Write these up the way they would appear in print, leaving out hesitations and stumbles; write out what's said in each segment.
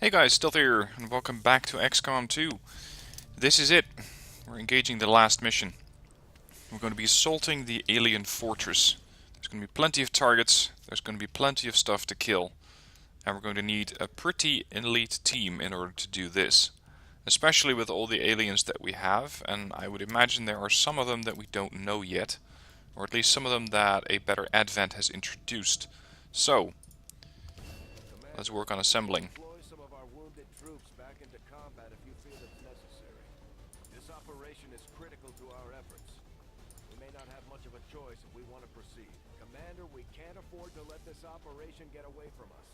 Hey guys, Stealth here, and welcome back to XCOM2. This is it. We're engaging the last mission. We're going to be assaulting the alien fortress. There's going to be plenty of targets, there's going to be plenty of stuff to kill. And we're going to need a pretty elite team in order to do this. Especially with all the aliens that we have, and I would imagine there are some of them that we don't know yet. Or at least some of them that a better advent has introduced. So, let's work on assembling. Troops back into combat if you feel it's necessary. This operation is critical to our efforts. We may not have much of a choice if we want to proceed. Commander, we can't afford to let this operation get away from us.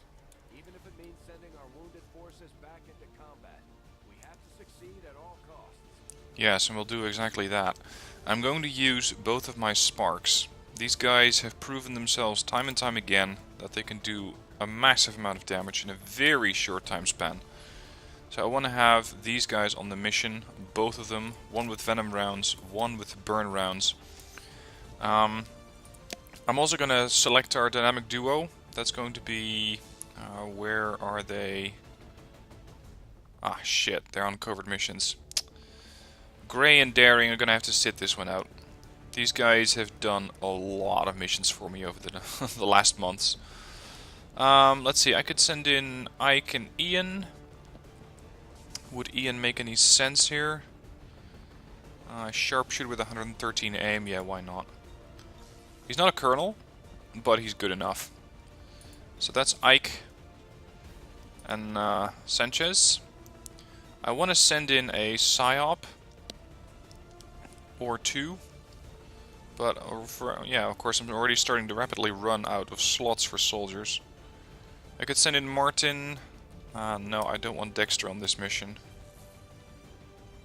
Even if it means sending our wounded forces back into combat. We have to succeed at all costs. Yes, and we'll do exactly that. I'm going to use both of my sparks. These guys have proven themselves time and time again that they can do a massive amount of damage in a very short time span. So I want to have these guys on the mission, both of them, one with venom rounds, one with burn rounds. I'm also going to select our dynamic duo. That's going to be... where are they? Ah shit, they're on covert missions. Gray and Daring are going to have to sit this one out. These guys have done a lot of missions for me over the last months. Let's see, I could send in Ike and Ian. Would Ian make any sense here? Sharpshooter with 113 aim, yeah, why not? He's not a colonel, but he's good enough. So that's Ike and Sanchez. I want to send in a PSYOP or two, but yeah, of course I'm already starting to rapidly run out of slots for soldiers. I could send in Martin. No, I don't want Dexter on this mission.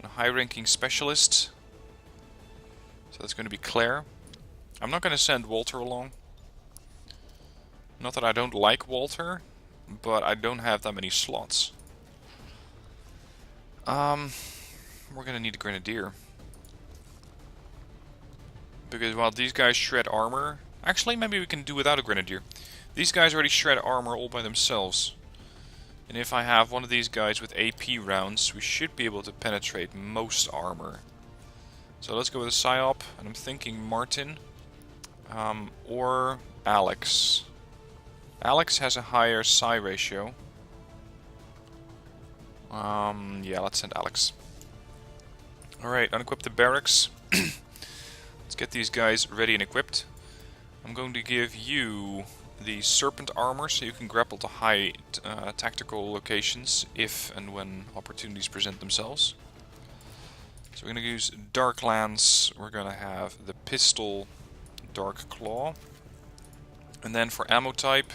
A high-ranking specialist. So that's going to be Claire. I'm not going to send Walter along. Not that I don't like Walter, but I don't have that many slots. We're going to need a Grenadier. Because while these guys shred armor... Actually, maybe we can do without a Grenadier. These guys already shred armor all by themselves. And if I have one of these guys with AP rounds, we should be able to penetrate most armor. So let's go with a PSYOP, and I'm thinking Martin or Alex. Alex has a higher psi ratio. Yeah, let's send Alex. Alright, unequip the barracks. Let's get these guys ready and equipped. I'm going to give you the Serpent armor, so you can grapple to high tactical locations if and when opportunities present themselves. So we're going to use Dark Lance. We're going to have the pistol Dark Claw. And then for ammo type,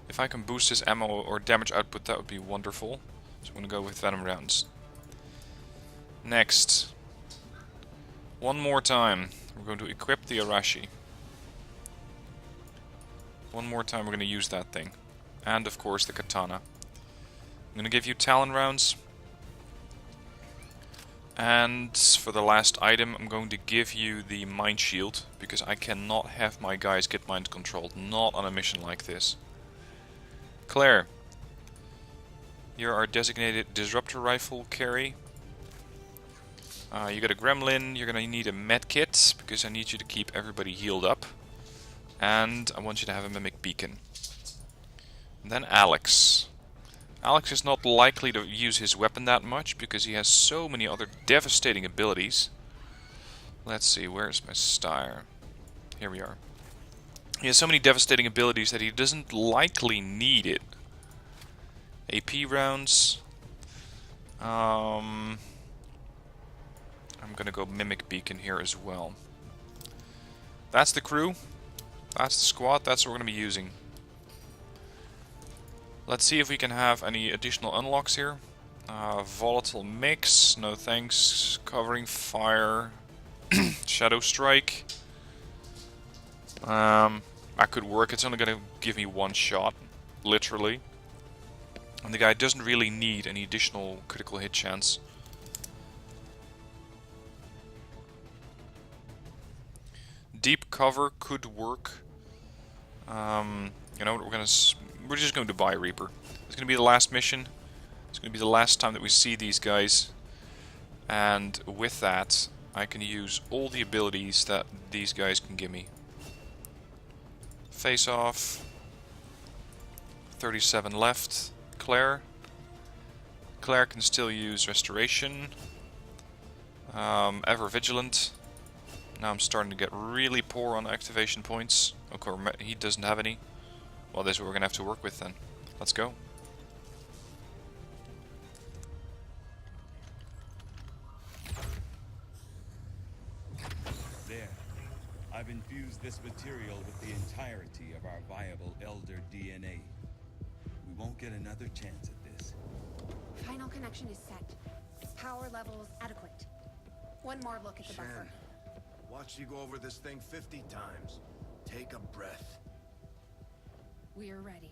if I can boost his ammo or damage output, that would be wonderful. So I'm going to go with Venom rounds. Next, one more time, we're going to equip the Arashi. One more time we're going to use that thing. And of course the katana. I'm going to give you Talon rounds. And for the last item I'm going to give you the Mind Shield. Because I cannot have my guys get mind controlled. Not on a mission like this. Claire. You're our designated Disruptor Rifle carry. You got a Gremlin. You're going to need a med kit. Because I need you to keep everybody healed up. And I want you to have a Mimic Beacon. And then Alex. Alex is not likely to use his weapon that much because he has so many other devastating abilities. Let's see, where's my star? Here we are. He has so many devastating abilities that he doesn't likely need it. AP rounds. I'm gonna go Mimic Beacon here as well. That's the crew. That's the squad, that's what we're going to be using. Let's see if we can have any additional unlocks here. Volatile Mix, no thanks. Covering Fire. Shadow Strike. That could work, it's only going to give me one shot. Literally. And the guy doesn't really need any additional critical hit chance. Deep cover could work. You know what, we're just going to buy Reaper. It's going to be the last mission. It's going to be the last time that we see these guys. And with that, I can use all the abilities that these guys can give me. Face off. 37 left. Claire. Claire can still use restoration. Ever vigilant. Now I'm starting to get really poor on activation points. Okay, he doesn't have any. Well, this is what we're gonna have to work with then. Let's go. There. I've infused this material with the entirety of our viable Elder DNA. We won't get another chance at this. Final connection is set. Power levels adequate. One more look at the buffer. Watch you go over this thing 50 times. Take a breath. We're ready.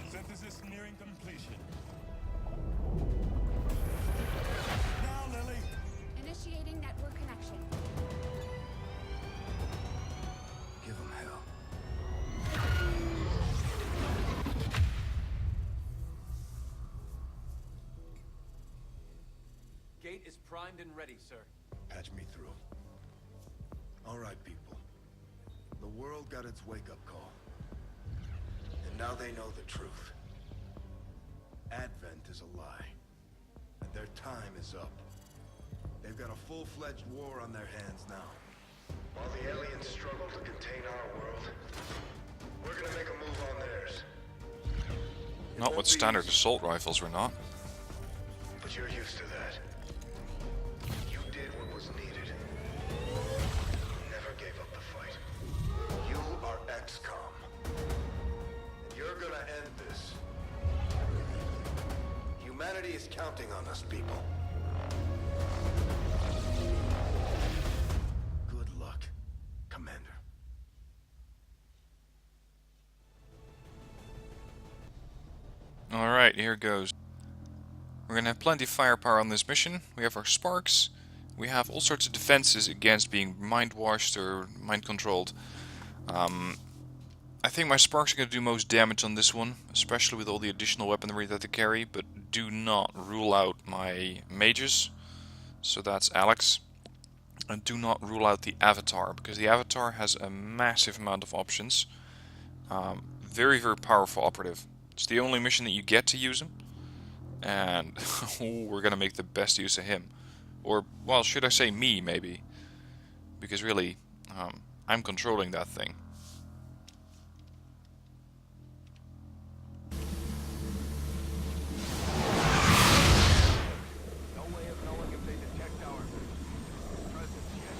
Synthesis nearing completion. Now, Lily! Initiating network connection. Give him hell. Gate is primed and ready, sir. Patch me through. All right, people. The world got its wake-up call. And now they know the truth. Advent is a lie. And their time is up. They've got a full-fledged war on their hands now. While the aliens struggle to contain our world, we're gonna make a move on theirs. Not with standard assault rifles, we're not. But you're used to that. You did what was needed. Never gave up the fight. You are XCOM. And you're gonna end this. Humanity is counting on us, people. Good luck, Commander. Alright, here goes. We're gonna have plenty of firepower on this mission. We have our sparks. We have all sorts of defenses against being mind-washed or mind-controlled. I think my sparks are gonna do most damage on this one, especially with all the additional weaponry that they carry, but do not rule out my mages. So that's Alex. And do not rule out the Avatar, because the Avatar has a massive amount of options. Very, very powerful operative. It's the only mission that you get to use him. And we're gonna make the best use of him. Or, well, should I say me, maybe. Because really, I'm controlling that thing. No way of knowing if they detect our presence yet.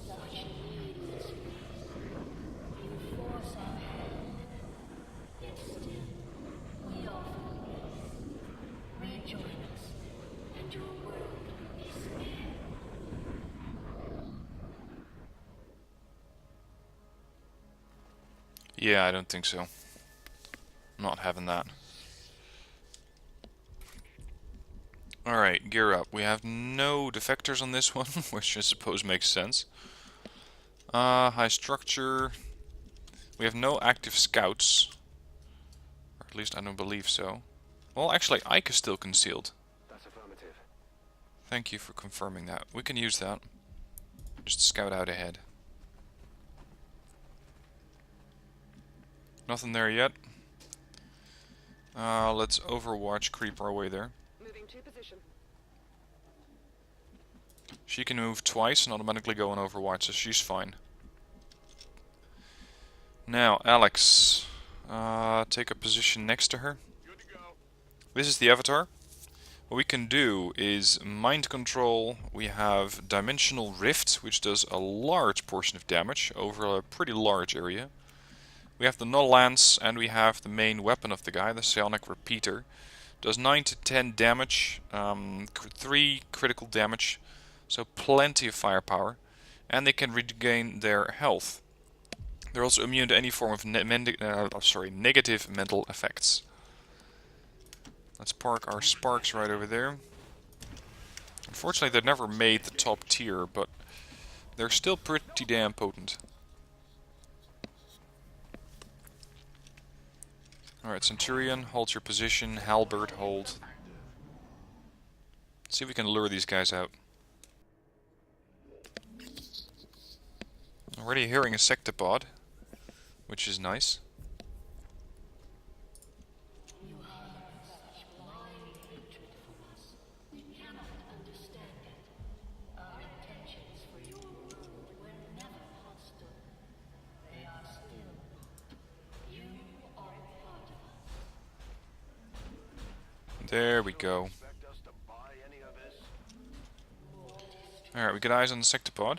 Such needless. You force our hand, yet still we offer you. Rejoin us, and your world is spared. Yeah, I don't think so. Not having that. Alright, gear up. We have no defectors on this one, which I suppose makes sense. High structure. We have no active scouts. Or at least I don't believe so. Well, actually, Ike is still concealed. That's affirmative. Thank you for confirming that. We can use that. Just scout out ahead. Nothing there yet. Let's Overwatch creep our way there. Moving to position. She can move twice and automatically go on Overwatch, so she's fine. Now, Alex. Take a position next to her. Good to go. This is the Avatar. What we can do is mind control. We have Dimensional Rift, which does a large portion of damage over a pretty large area. We have the Null Lance, and we have the main weapon of the guy, the Psionic Repeater. Does 9 to 10 damage, 3 critical damage, so plenty of firepower. And they can regain their health. They're also immune to any form of negative mental effects. Let's park our sparks right over there. Unfortunately, they never made the top tier, but they're still pretty damn potent. Alright, Centurion, hold your position. Halberd, hold. Let's see if we can lure these guys out. Already hearing a sectopod, which is nice. You harbor such blind hatred for us. We cannot understand it. Our intentions for your world were never hostile. They are still. You are a part of us. There we go. Expect us to buy any of this? Alright, we got eyes on the sectopod.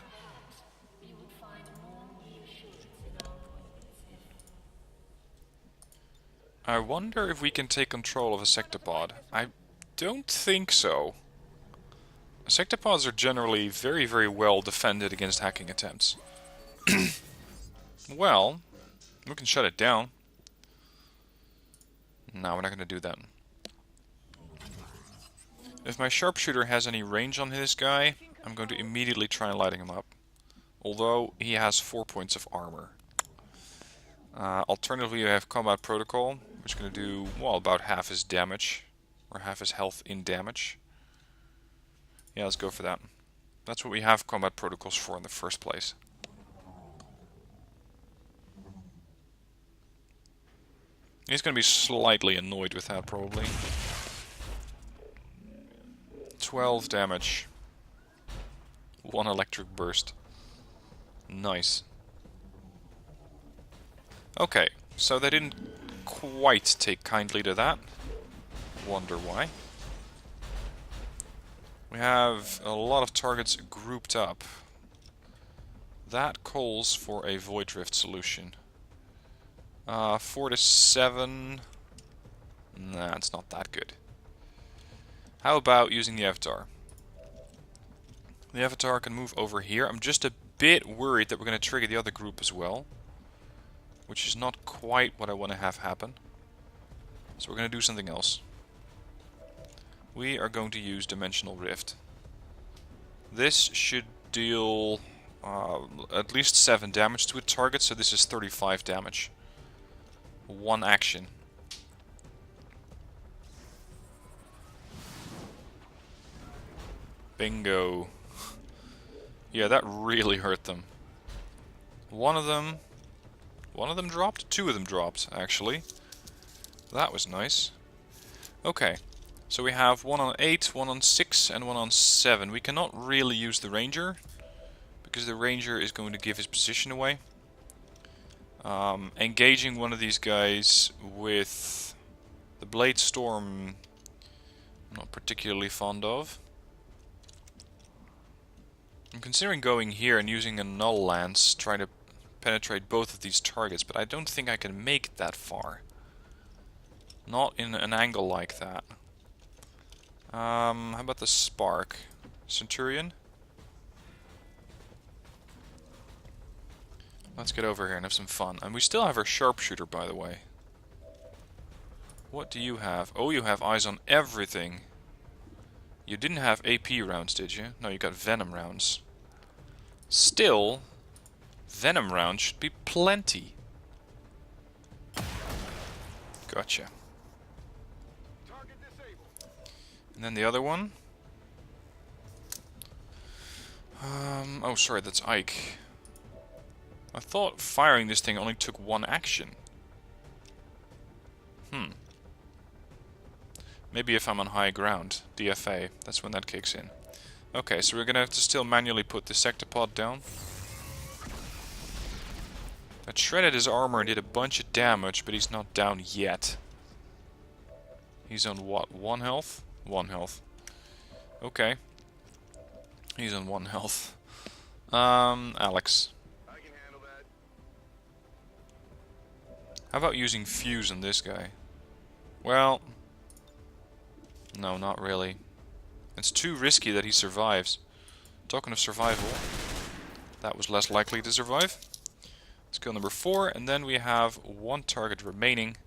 You would find more reassurance in our words if I wonder if we can take control of a sectopod. I don't think so. Sectopods are generally very, very well defended against hacking attempts. Well, we can shut it down. No, we're not going to do that. If my sharpshooter has any range on this guy, I'm going to immediately try lighting him up. Although he has 4 points of armor. Alternatively, you have combat protocol, which is going to do, well, about half his damage. Or half his health in damage. Yeah, let's go for that. That's what we have combat protocols for in the first place. He's going to be slightly annoyed with that, probably. 12 damage. 1 electric burst. Nice. Okay, so they didn't quite take kindly to that. Wonder why. We have a lot of targets grouped up. That calls for a void drift solution. 4 to 7. Nah, it's not that good. How about using the Avatar? The Avatar can move over here. I'm just a bit worried that we're going to trigger the other group as well. Which is not quite what I want to have happen. So we're going to do something else. We are going to use Dimensional Rift. This should deal at least 7 damage to a target, so this is 35 damage. 1 action. Bingo. Yeah, that really hurt them. One of them dropped? 2 of them dropped, actually. That was nice. Okay, so we have 1 on 8, 1 on 6, and 1 on 7. We cannot really use the Ranger, because the Ranger is going to give his position away. Engaging one of these guys with the Blade Storm, I'm not particularly fond of. I'm considering going here and using a Null Lance, trying to penetrate both of these targets, but I don't think I can make it that far. Not in an angle like that. How about the Spark? Centurion? Let's get over here and have some fun. And we still have our Sharpshooter, by the way. What do you have? Oh, you have eyes on everything. You didn't have AP rounds, did you? No, you got Venom rounds. Still, Venom rounds should be plenty. Gotcha. And then the other one. Oh, sorry, that's Ike. I thought firing this thing only took 1 action. Maybe if I'm on high ground, DFA, that's when that kicks in. Okay, so we're gonna have to still manually put the sectopod down. That shredded his armor and did a bunch of damage, but he's not down yet. He's on what? 1 health? 1 health. Okay. He's on 1 health. Alex. I can handle that. How about using Fuse on this guy? Well... no, not really. It's too risky that he survives. Talking of survival, that was less likely to survive. Skill number 4, and then we have one target remaining.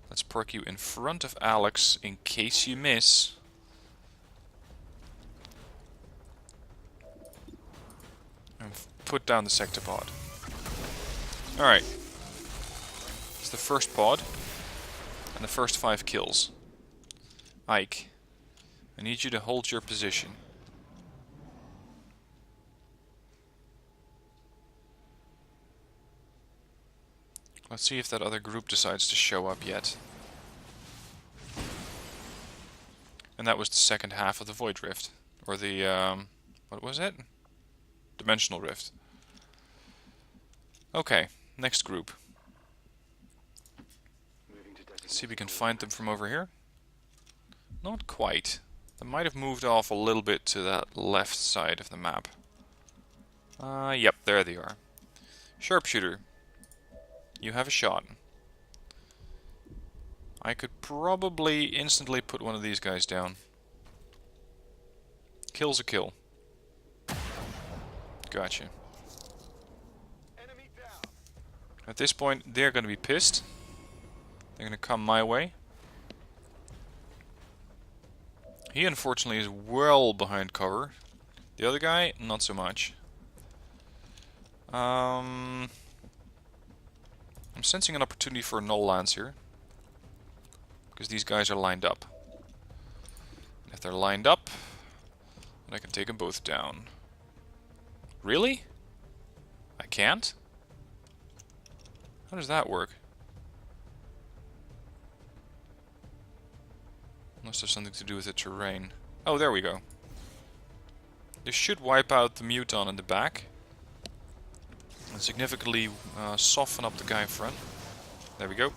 Let's park you in front of Alex in case you miss. And put down the sectopod. Alright. It's the first pod. And the first 5 kills. Ike, I need you to hold your position. Let's see if that other group decides to show up yet. And that was the second half of the Void Rift. Or the, what was it? Dimensional Rift. Okay, next group. Let's see if we can find them from over here. Not quite. They might have moved off a little bit to that left side of the map. Yep, there they are. Sharpshooter. You have a shot. I could probably instantly put one of these guys down. Kill's a kill. Gotcha. At this point, they're gonna be pissed. They're gonna come my way. He unfortunately is well behind cover. The other guy, not so much. I'm sensing an opportunity for a null lance here. Because these guys are lined up. And if they're lined up, then I can take them both down. Really? I can't? How does that work? Must have something to do with the terrain. Oh, there we go. This should wipe out the muton in the back. And significantly soften up the guy in front. There we go.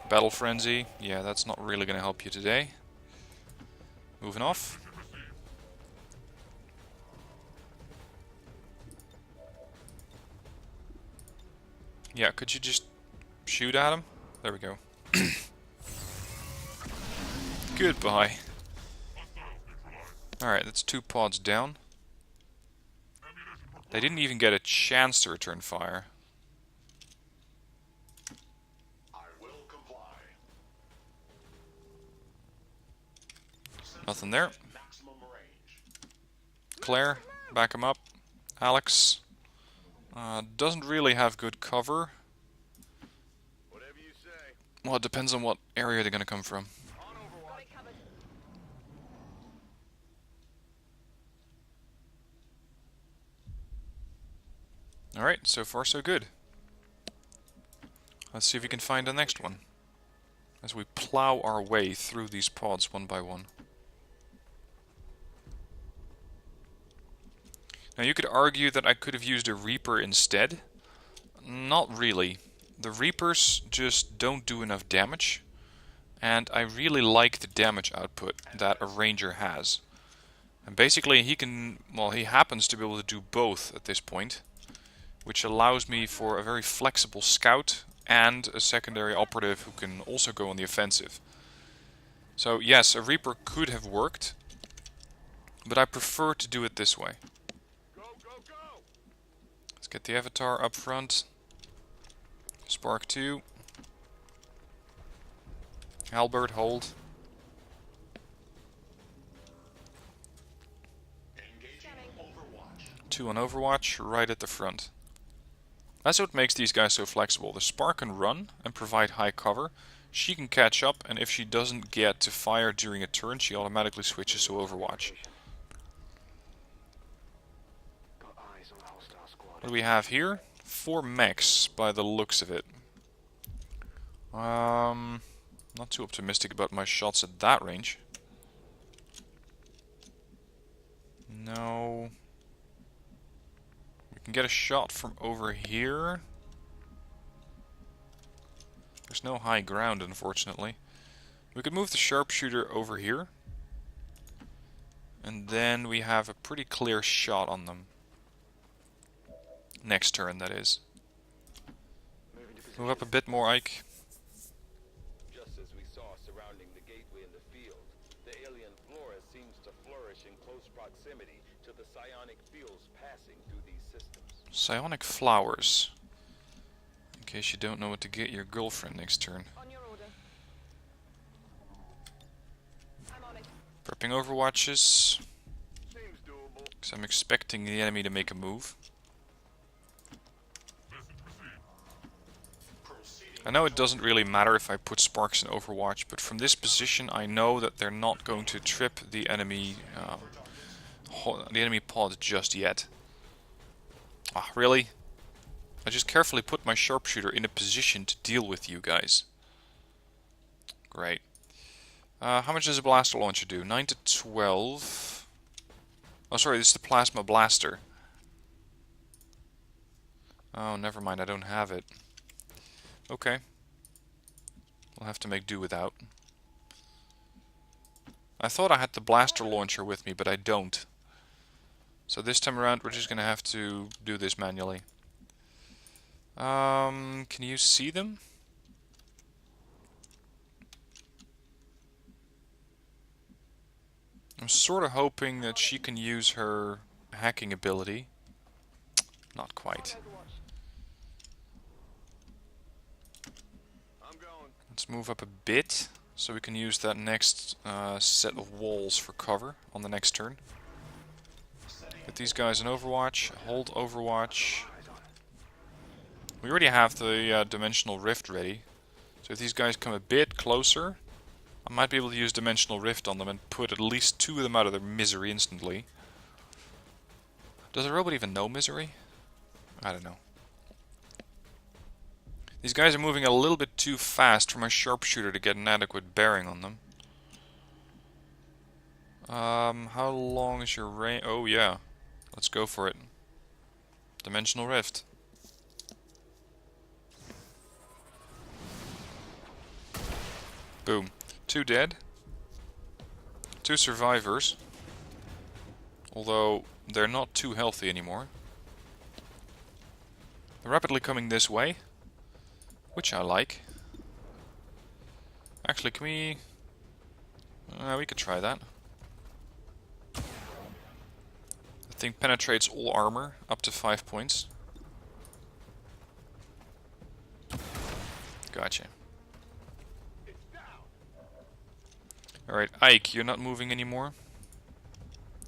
Battle Frenzy. Yeah, that's not really going to help you today. Moving off. Yeah, could you just shoot at him? There we go. Goodbye. Alright, that's 2 pods down. They didn't even get a chance to return fire. Nothing there. Claire, back him up. Alex. Doesn't really have good cover. Whatever you say. Well, it depends on what area they're gonna come from. Alright, so far so good. Let's see if we can find the next one. As we plow our way through these pods one by one. Now you could argue that I could have used a Reaper instead. Not really. The Reapers just don't do enough damage. And I really like the damage output that a Ranger has. And basically he can, well, he happens to be able to do both at this point. Which allows me for a very flexible scout and a secondary operative who can also go on the offensive. So yes, a Reaper could have worked. But I prefer to do it this way. Let's get the avatar up front. Spark 2. Albert, hold. Two on Overwatch, right at the front. That's what makes these guys so flexible. The Spark can run and provide high cover. She can catch up, and if she doesn't get to fire during a turn, she automatically switches to Overwatch. What do we have here? 4 mechs by the looks of it. Not too optimistic about my shots at that range. No. We can get a shot from over here. There's no high ground, unfortunately. We could move the sharpshooter over here. And then we have a pretty clear shot on them. Next turn, that is. Move up a bit more, Ike. Just as we saw surrounding the gateway in the field, the alien flora seems to flourish in close proximity to the psionic fields passing through these systems. Psionic flowers. In case you don't know what to get your girlfriend next turn. On your order. I'm on it. Prepping overwatches. Seems doable. Because I'm expecting the enemy to make a move. I know it doesn't really matter if I put sparks in Overwatch, but from this position I know that they're not going to trip the enemy pod just yet. Ah, really? I just carefully put my sharpshooter in a position to deal with you guys. Great. How much does a blaster launcher do? 9 to 12. Oh, sorry, this is the plasma blaster. Oh, never mind, I don't have it. Okay. We'll have to make do without. I thought I had the blaster launcher with me, but I don't. So this time around we're just gonna have to do this manually. Can you see them? I'm sort of hoping that she can use her hacking ability. Not quite. Let's move up a bit, so we can use that next set of walls for cover on the next turn. Get these guys in Overwatch, hold Overwatch. We already have the Dimensional Rift ready, so if these guys come a bit closer, I might be able to use Dimensional Rift on them and put at least 2 of them out of their misery instantly. Does the robot even know misery? I don't know. These guys are moving a little bit too fast for my sharpshooter to get an adequate bearing on them. How long is your range? Oh yeah, let's go for it. Dimensional Rift. Boom. 2 dead. 2 survivors. Although they're not too healthy anymore. They're rapidly coming this way. Which I like. Actually, can we... we could try that. The thing penetrates all armor, up to 5 points. Gotcha. Alright, Ike, you're not moving anymore.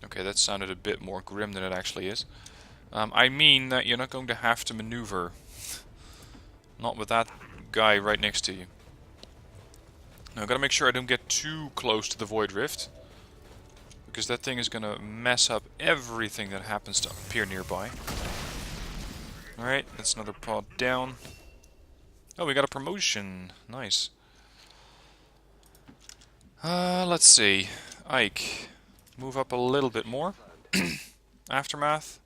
Okay, that sounded a bit more grim than it actually is. I mean that you're not going to have to maneuver. Not with that guy right next to you. Now, I gotta make sure I don't get too close to the Void Rift, because that thing is gonna mess up everything that happens to appear nearby. Alright, that's another pod down. Oh, we got a promotion. Nice. Let's see. Ike, move up a little bit more. Aftermath.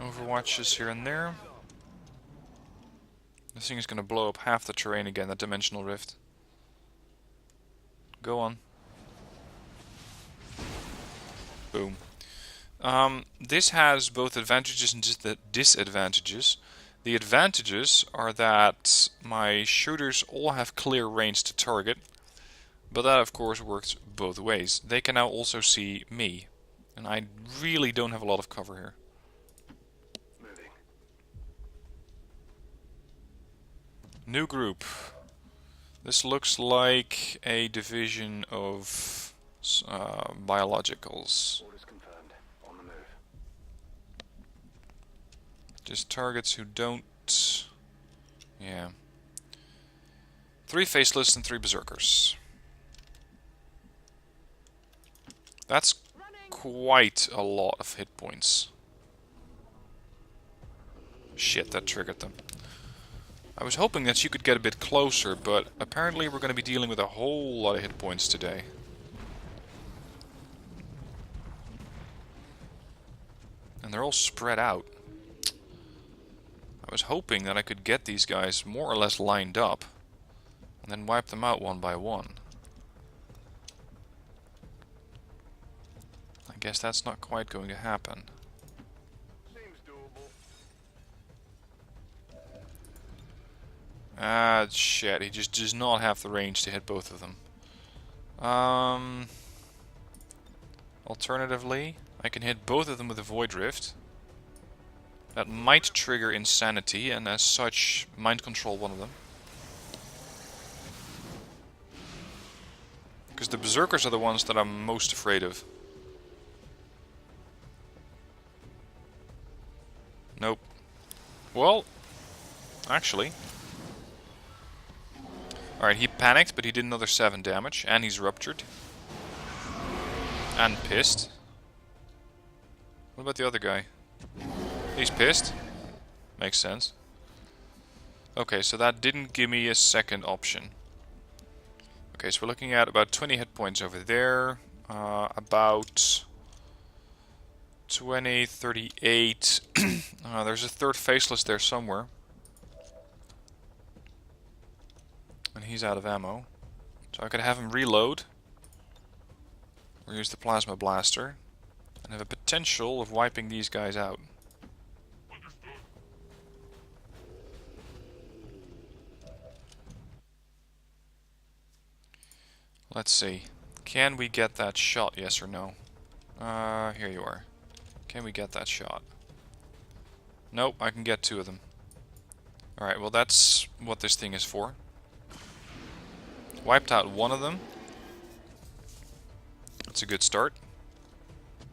Overwatches here and there. This thing is going to blow up half the terrain again, that Dimensional Rift. Go on. Boom. This has both advantages and disadvantages. The advantages are that my shooters all have clear range to target, but that of course works both ways. They can now also see me, and I really don't have a lot of cover here. New group. This looks like a division of biologicals. Orders confirmed. On the move. Just targets who don't... Yeah. 3 faceless and 3 berserkers. That's quite a lot of hit points. Shit, that triggered them. I was hoping that you could get a bit closer, but apparently we're going to be dealing with a whole lot of hit points today. And they're all spread out. I was hoping that I could get these guys more or less lined up, and then wipe them out one by one. I guess that's not quite going to happen. Seems doable. Ah, shit. He just does not have the range to hit both of them. Alternatively, I can hit both of them with a Void Rift. That might trigger Insanity, and as such, mind control one of them. Because the Berserkers are the ones that I'm most afraid of. Nope. Well, actually. Alright, he panicked, but he did another 7 damage, and he's ruptured. And pissed. What about the other guy? He's pissed. Makes sense. Okay, so that didn't give me a second option. Okay, so we're looking at about 20 hit points over there. About 20, 38. There's a third faceless there somewhere. And he's out of ammo. So I could have him reload. Or use the plasma blaster. And have a potential of wiping these guys out. Let's see. Can we get that shot, yes or no? Here you are. Can we get that shot? Nope, I can get 2 of them. Alright, well that's what this thing is for. Wiped out 1 of them. That's a good start.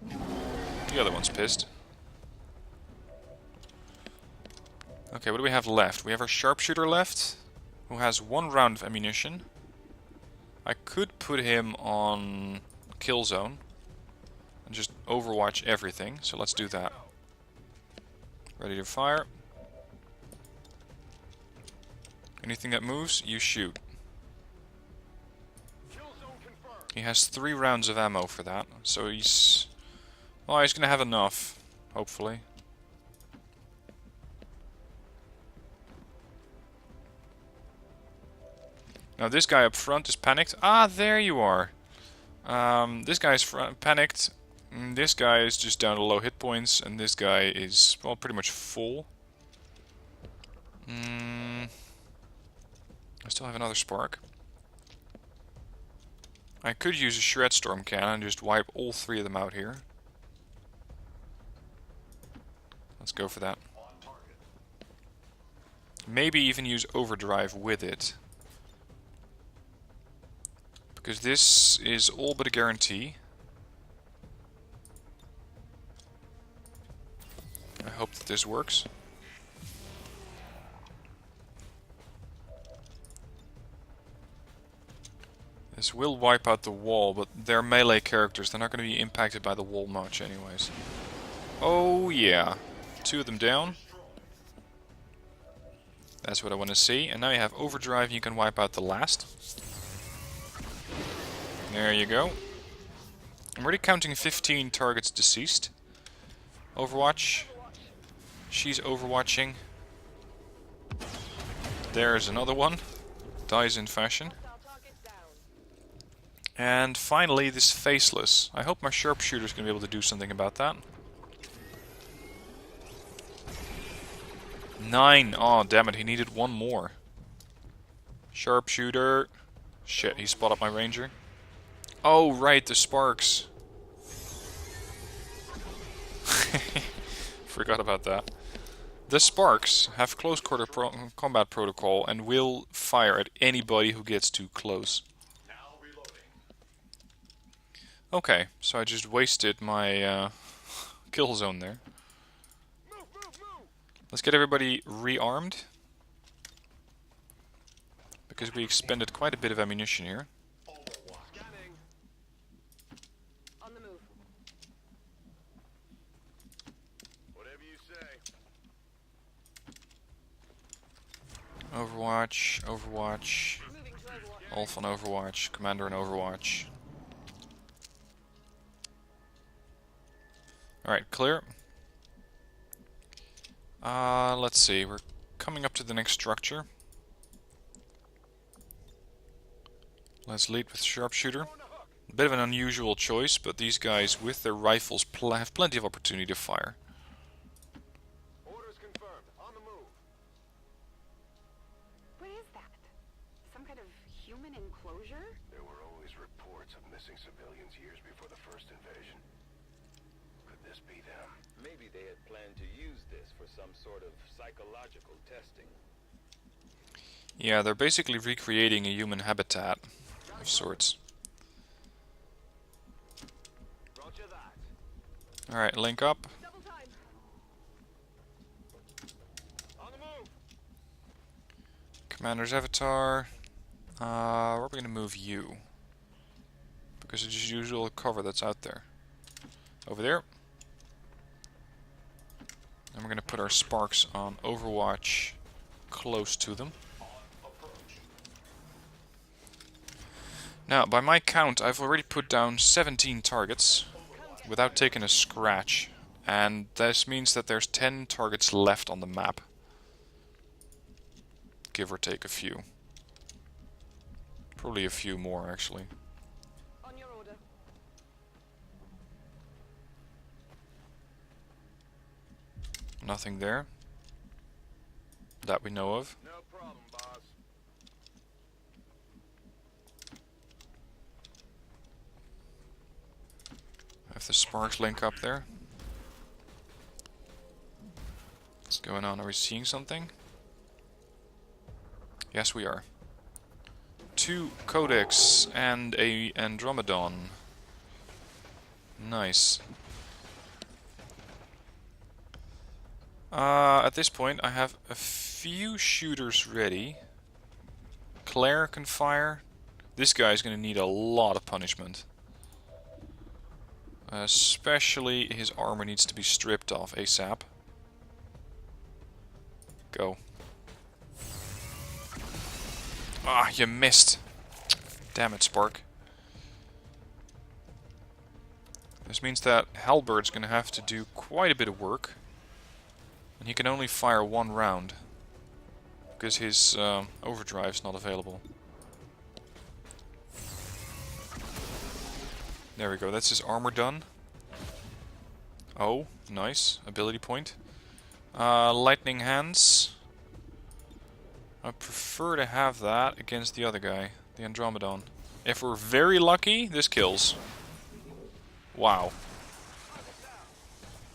The other one's pissed. Okay, what do we have left? We have our sharpshooter left, who has 1 round of ammunition. I could put him on kill zone and just overwatch everything, so let's do that. Ready to fire. Anything that moves, you shoot. He has 3 rounds of ammo for that, so he's... well, he's gonna have enough, hopefully. Now this guy up front is panicked. Ah, there you are. This guy's panicked. This guy is just down to low hit points, and this guy is, well, pretty much full. I still have another spark. I could use a Shred Storm cannon and just wipe all 3 of them out here. Let's go for that. Maybe even use Overdrive with it. Because this is all but a guarantee. I hope that this works. This will wipe out the wall, but they're melee characters. They're not going to be impacted by the wall much anyways. Oh yeah. 2 of them down. That's what I want to see. And now you have Overdrive and you can wipe out the last. There you go. I'm already counting 15 targets deceased. Overwatch. She's overwatching. There's another one. Dies in fashion. And finally this faceless. I hope my sharpshooter's going to be able to do something about that. 9. Oh, damn it. He needed 1 more. Sharpshooter. Shit, he spotted up my ranger. Oh, right, the sparks. Forgot about that. The sparks have close quarter combat protocol and will fire at anybody who gets too close. Okay, so I just wasted my kill zone there. Let's get everybody rearmed. Because we expended quite a bit of ammunition here. On the move. Whatever you say. Overwatch, Overwatch, Ulf on Overwatch, Commander on Overwatch. Alright, clear. Let's see, we're coming up to the next structure. Let's lead with Sharpshooter. A bit of an unusual choice, but these guys with their rifles have plenty of opportunity to fire. Orders confirmed. On the move. What is human enclosure? There were always reports of missing civilians years before the first invasion. Could this be them? Maybe they had planned to use this for some sort of psychological testing. Yeah, they're basically recreating a human habitat of sorts. Roger that. Alright, link up. Double time. On the move. Commander's avatar. Where are we going to move you? Because it's just usual cover that's out there. Over there. And we're going to put our sparks on Overwatch close to them. Now, by my count, I've already put down 17 targets without taking a scratch. And this means that there's 10 targets left on the map. Give or take a few. Probably a few more, actually. On your order. Nothing there. That we know of. No problem, boss. I have the sparks link up there. What's going on? Are we seeing something? Yes, we are. 2 Codex and a Andromedon. Nice. At this point, I have a few shooters ready. Claire can fire. This guy's going to need a lot of punishment. Especially his armor needs to be stripped off ASAP. Go. Ah, you missed. Damn it, Spark. This means that Halbert's going to have to do quite a bit of work. And he can only fire 1 round. Because his overdrive's not available. There we go, that's his armor done. Oh, nice. Ability point. Lightning hands. I prefer to have that against the other guy, the Andromedon. If we're very lucky, this kills. Wow.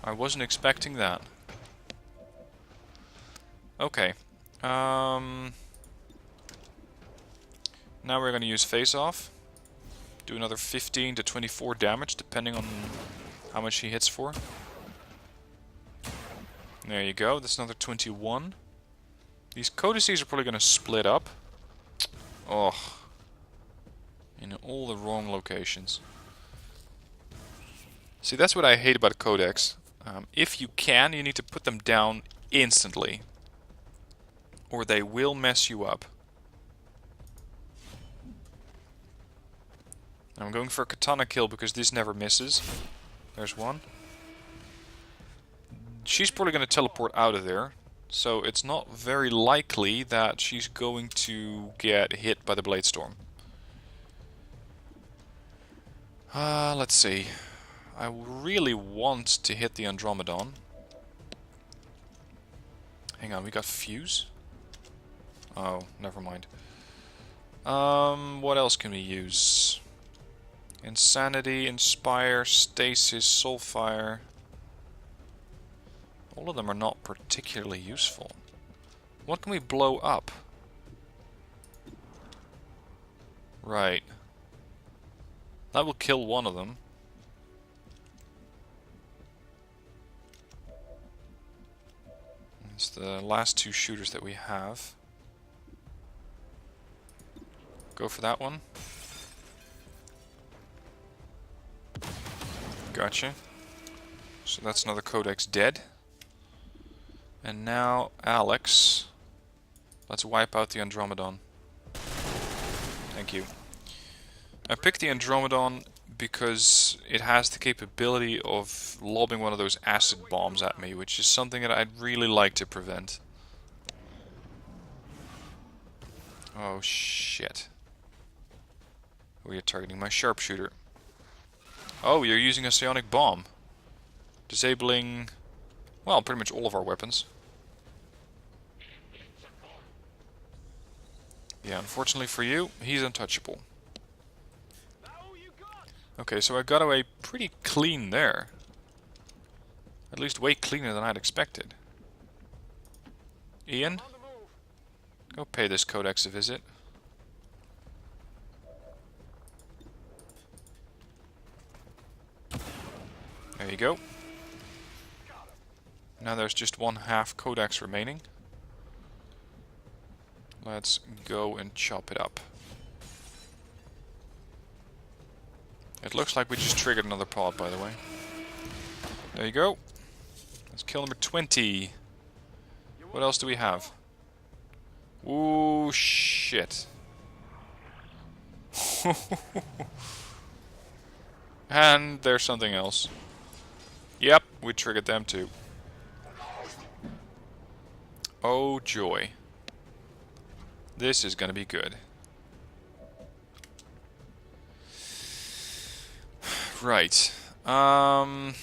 I wasn't expecting that. Okay. Now we're going to use face off. Do another 15 to 24 damage, depending on how much he hits for. There you go, that's another 21. These codices are probably going to split up. Oh. In all the wrong locations. See, that's what I hate about a codex. If you can, you need to put them down instantly. Or they will mess you up. I'm going for a katana kill because this never misses. There's one. She's probably going to teleport out of there. So it's not very likely that she's going to get hit by the Blade Storm. Let's see. I really want to hit the Andromedon. Hang on, we got Fuse? Oh, never mind. What else can we use? Insanity, Inspire, Stasis, Soulfire. All of them are not particularly useful. What can we blow up? Right. That will kill one of them. It's the last 2 shooters that we have. Go for that one. Gotcha. So that's another Codex dead. And now, Alex. Let's wipe out the Andromedon. Thank you. I picked the Andromedon because it has the capability of lobbing one of those acid bombs at me, which is something that I'd really like to prevent. Oh shit. We are targeting my sharpshooter. Oh, you're using a psionic bomb. Disabling, well, pretty much all of our weapons. Yeah, unfortunately for you, he's untouchable. Okay, so I got away pretty clean there. At least way cleaner than I'd expected. Ian, go pay this Codex a visit. There you go. Now there's just 1/2 Codex remaining. Let's go and chop it up. It looks like we just triggered another pod, by the way. There you go. Let's kill number 20. What else do we have? Ooh, shit. And there's something else. Yep, we triggered them too. Oh joy. This is gonna be good. Right. I'm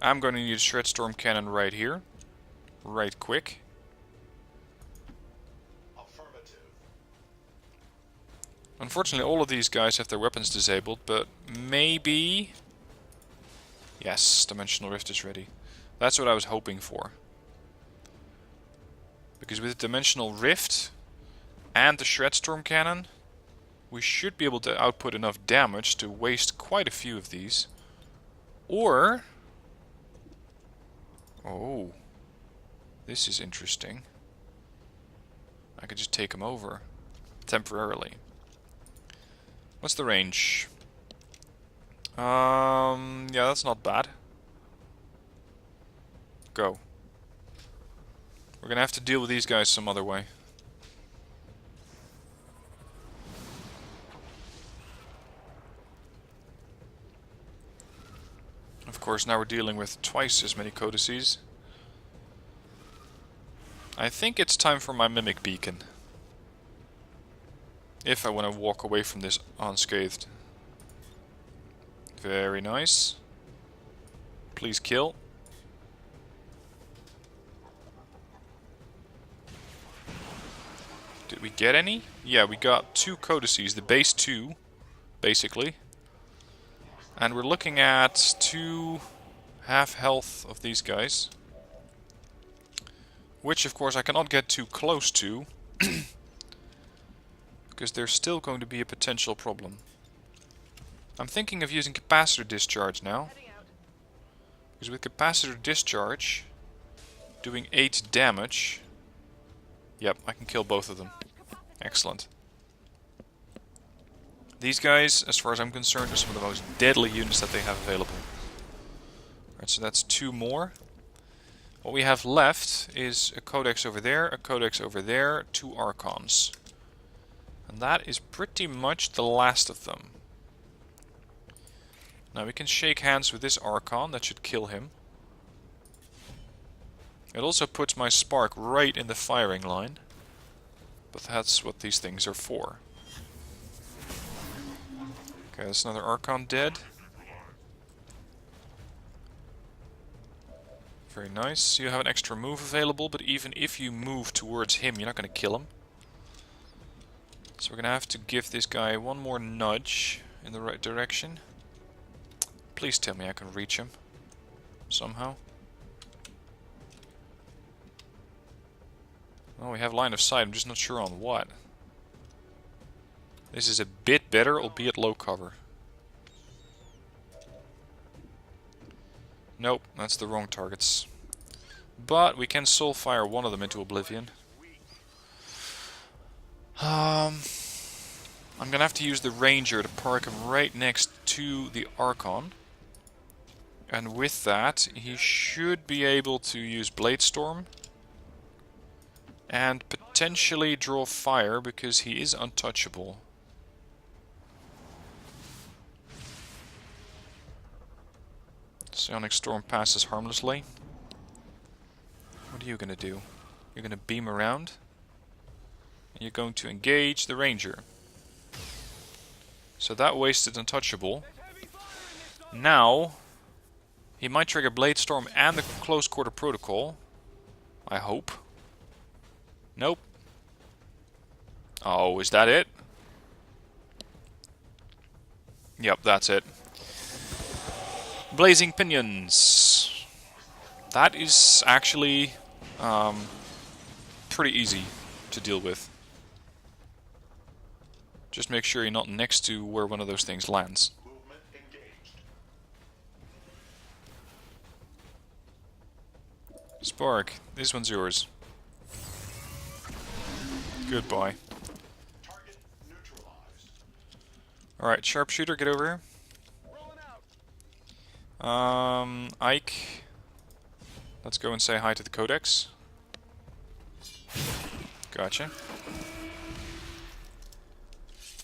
going to need a Shredstorm Cannon right here. Right quick. Affirmative. Unfortunately, all of these guys have their weapons disabled, but maybe... Yes, Dimensional Rift is ready. That's what I was hoping for. Because with the Dimensional Rift and the Shredstorm Cannon, we should be able to output enough damage to waste quite a few of these. Or... Oh, this is interesting. I could just take him over temporarily. What's the range? Yeah, that's not bad. Go. We're gonna have to deal with these guys some other way. Of course, now we're dealing with twice as many codices. I think it's time for my Mimic Beacon. If I want to walk away from this unscathed. Very nice. Please kill. Did we get any? Yeah, we got 2 codices, the base 2, basically. And we're looking at 2 half health of these guys. Which, of course, I cannot get too close to. Because there's still going to be a potential problem. I'm thinking of using capacitor discharge now. Because with capacitor discharge, doing 8 damage... Yep, I can kill both of them. Excellent. These guys, as far as I'm concerned, are some of the most deadly units that they have available. Alright, so that's 2 more. What we have left is a Codex over there, a Codex over there, 2 Archons. And that is pretty much the last of them. Now we can shake hands with this Archon, that should kill him. It also puts my Spark right in the firing line. But that's what these things are for. Okay, that's another Archon dead. Very nice. You have an extra move available, but even if you move towards him, you're not going to kill him. So we're going to have to give this guy one more nudge in the right direction. Please tell me I can reach him somehow. Oh, we have line of sight. I'm just not sure on what. This is a bit better, albeit low cover. Nope, that's the wrong targets. But we can soul fire one of them into oblivion. I'm gonna have to use the Ranger to park him right next to the Archon. And with that, he should be able to use Bladestorm. And potentially draw fire, because he is untouchable. Psionic Storm passes harmlessly. What are you gonna do? You're gonna beam around. And you're going to engage the Ranger. So that wasted untouchable. Now, he might trigger Bladestorm and the Close Quarter Protocol. I hope. Nope. Oh, is that it? Yep, that's it. Blazing Pinions. That is actually pretty easy to deal with. Just make sure you're not next to where one of those things lands. Spark, this one's yours. Goodbye. Alright, sharpshooter, get over here. Ike. Let's go and say hi to the Codex. Gotcha.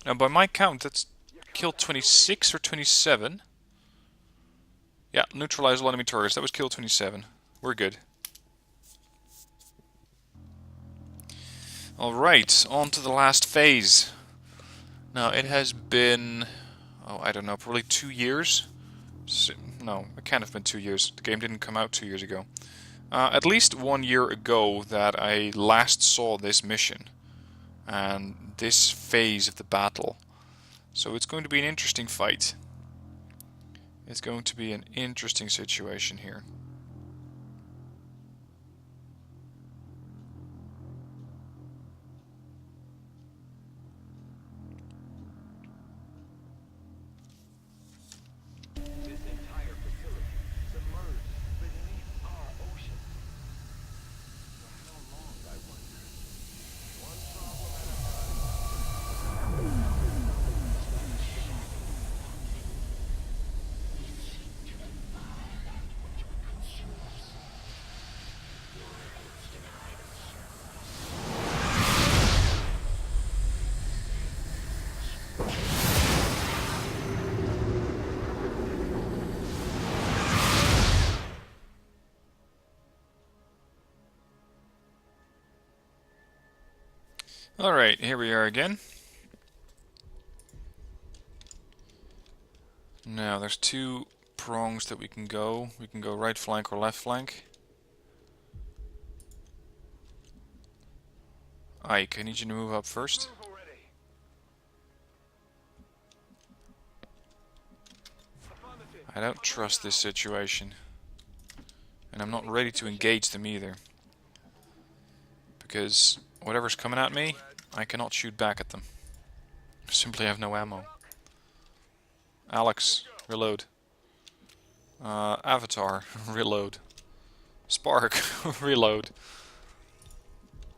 Now by my count, that's kill 26 or 27. Yeah, neutralize all enemy targets. That was kill 27. We're good. Alright, on to the last phase. Now, it has been, oh, I don't know, probably 2 years? No, it can't have been 2 years. The game didn't come out 2 years ago. At least 1 year ago that I last saw this mission. And this phase of the battle. So it's going to be an interesting fight. It's going to be an interesting situation here. Alright, here we are again. Now, there's 2 prongs that we can go. We can go right flank or left flank. Ike, I need you to move up first. I don't trust this situation. And I'm not ready to engage them either. Because whatever's coming at me, I cannot shoot back at them. I simply have no ammo. Alex, reload. Avatar, reload. Spark, reload.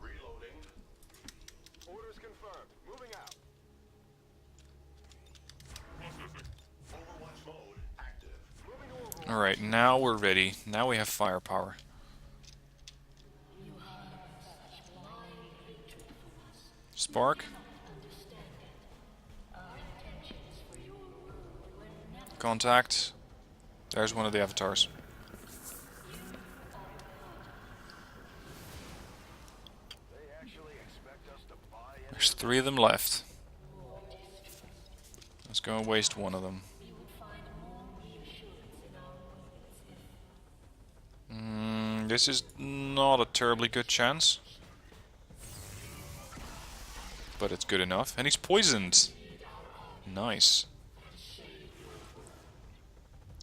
Reloading. Orders confirmed. Moving out. Overwatch mode active. Alright, now we're ready. Now we have firepower. Spark. Contact. There's one of the avatars. There's 3 of them left. Let's go and waste one of them. This is not a terribly good chance. But it's good enough. And he's poisoned. Nice.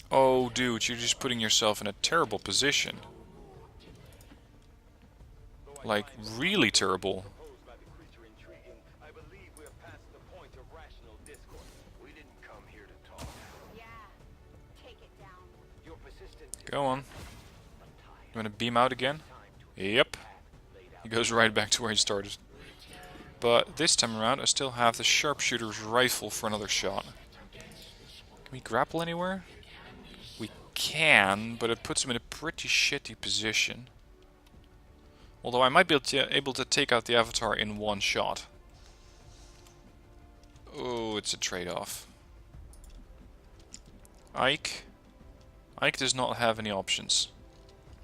Oh, dude, you're just putting yourself in a terrible position. Like, really terrible. I believe we have passed the point of rational discourse. We didn't come here to talk. Yeah. Take it down. Your persistence is Go on. You want to beam out again? Yep. He goes right back to where he started. But this time around, I still have the sharpshooter's rifle for another shot. Can we grapple anywhere? We can, but it puts him in a pretty shitty position. Although I might be able to take out the avatar in one shot. Oh, it's a trade-off. Ike? Ike does not have any options.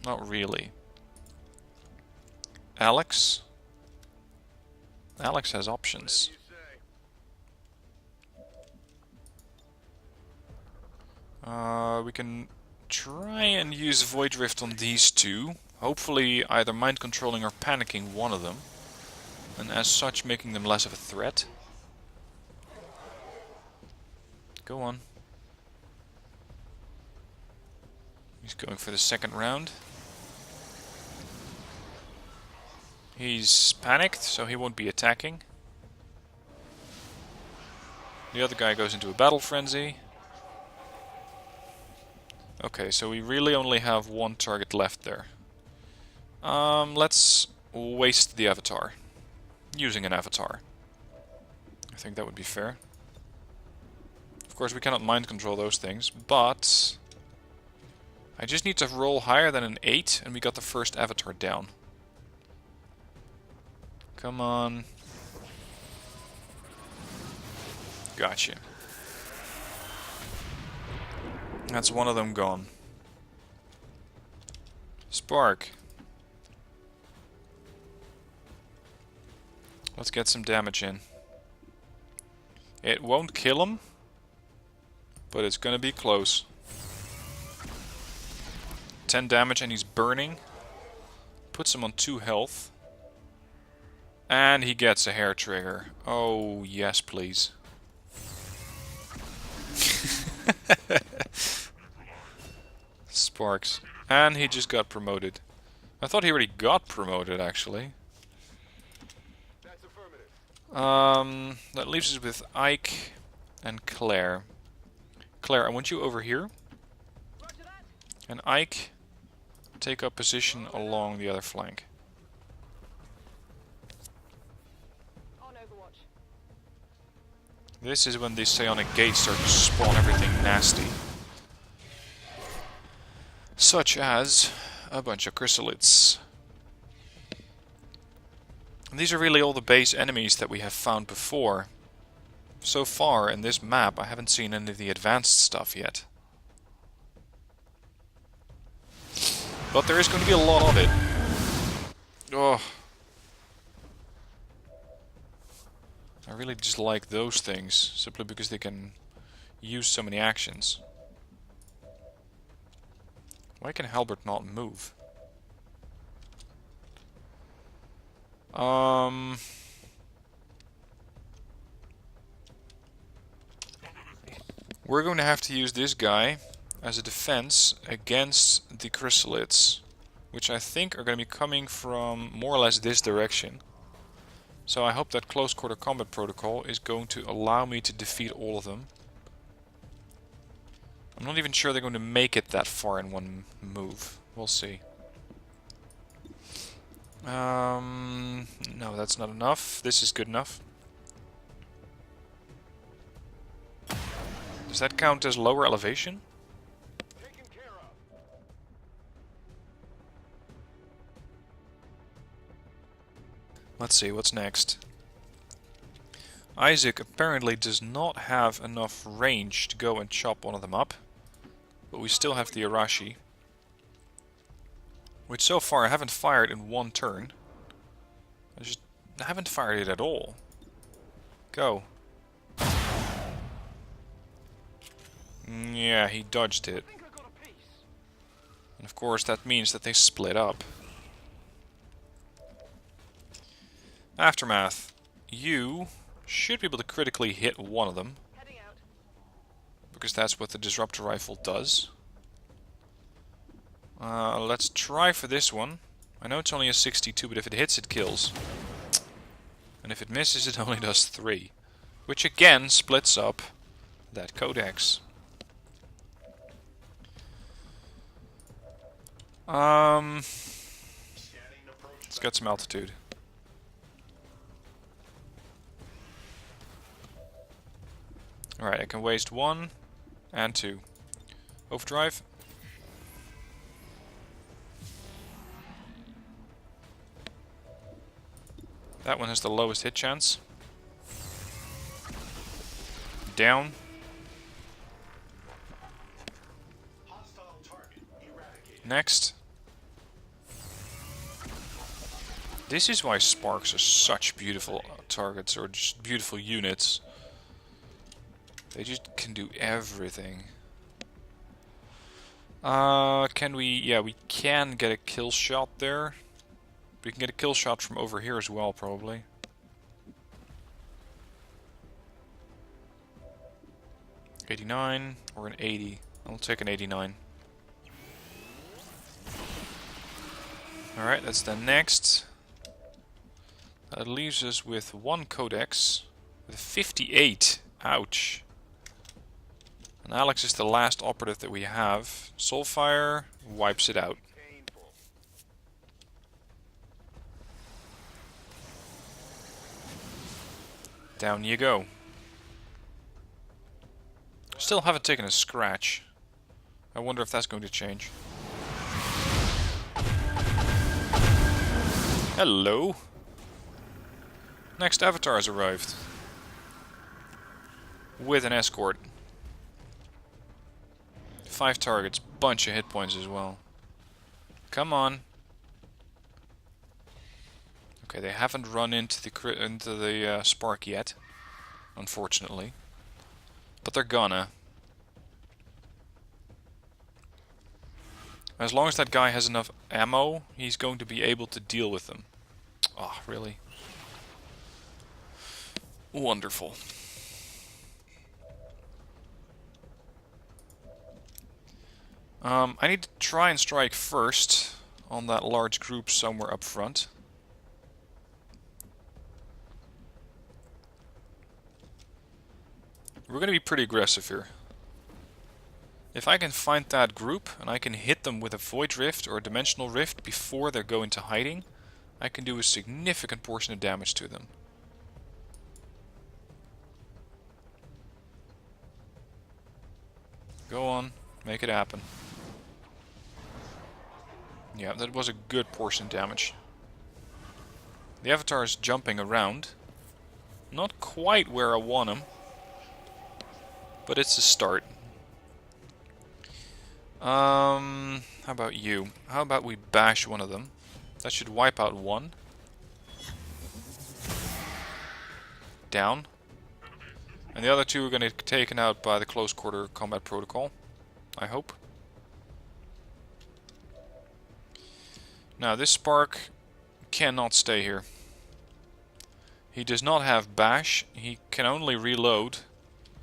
Not really. Alex? Alex has options. We can try and use Void Rift on these 2. Hopefully either mind controlling or panicking one of them. and as such making them less of a threat. Go on. He's going for the second round. He's panicked, so he won't be attacking. The other guy goes into a battle frenzy. Okay, so we really only have one target left there. Let's waste the avatar. Using an avatar. I think that would be fair. Of course, we cannot mind control those things, but I just need to roll higher than an 8 and we got the first avatar down. Come on. Gotcha. That's one of them gone. Spark. Let's get some damage in. It won't kill him, but it's gonna be close. 10 damage and he's burning. Puts him on 2 health. And he gets a hair trigger. Oh, yes, please. Sparks. And he just got promoted. I thought he already got promoted, actually. That's affirmative. That leaves us with Ike and Claire. Claire, I want you over here. And Ike, take up position along the other flank. On Overwatch. This is when these psionic gates start to spawn everything nasty. Such as a bunch of chrysalids. And these are really all the base enemies that we have found before. So far in this map I haven't seen any of the advanced stuff yet. But there is going to be a lot of it. Oh. I really just like those things, simply because they can use so many actions. Why can Halbert not move? We're going to have to use this guy as a defense against the chrysalids, which I think are going to be coming from more or less this direction. So I hope that close quarter combat protocol is going to allow me to defeat all of them. I'm not even sure they're going to make it that far in one move. We'll see. No, that's not enough. This is good enough. Does that count as lower elevation? Taken care of. Let's see, what's next? Isaac apparently does not have enough range to go and chop one of them up. But we still have the Arashi. Which so far I haven't fired in one turn. I haven't fired it at all. Go. Yeah, he dodged it. And of course that means that they split up. Aftermath. You should be able to critically hit one of them. Because that's what the disruptor rifle does. Let's try for this one. I know it's only a 62, but if it hits, it kills. And if it misses, it only does 3. Which again splits up that codex. Let's get some altitude. Alright, I can waste 1 and 2. Overdrive. That one has the lowest hit chance. Down. Next. This is why Sparks are such beautiful targets, or just beautiful units. They just can do everything. Can we... yeah, we can get a kill shot there. We can get a kill shot from over here as well, probably. 89 or an 80. I'll take an 89. Alright, that's the next. That leaves us with 1 codex. With 58. Ouch. And Alex is the last operative that we have. Soulfire wipes it out. Painful. Down you go. Still haven't taken a scratch. I wonder if that's going to change. Hello. Next avatar has arrived. With an escort. 5 targets, bunch of hit points as well. Come on. Okay, they haven't run into the spark yet, unfortunately. But they're gonna. As long as that guy has enough ammo, he's going to be able to deal with them. Oh, really? Wonderful. I need to try and strike first on that large group somewhere up front. We're going to be pretty aggressive here. If I can find that group and I can hit them with a void rift or a dimensional rift before they go into hiding, I can do a significant portion of damage to them. Go on, make it happen. Yeah, that was a good portion of damage. The avatar is jumping around. Not quite where I want him, but it's a start. How about you? How about we bash one of them? That should wipe out one. Down. And the other two are going to get taken out by the close quarter combat protocol. I hope. Now this spark cannot stay here. He does not have bash. He can only reload.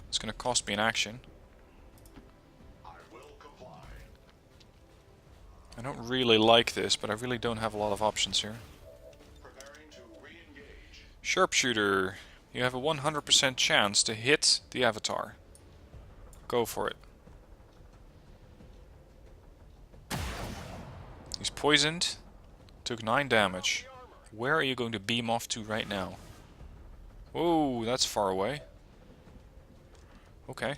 It's going to cost me an action. I don't really like this, but I really don't have a lot of options here. Sharpshooter. You have a 100% chance to hit the avatar. Go for it. He's poisoned. Took 9 damage. Where are you going to beam off to right now? Oh, that's far away. Okay.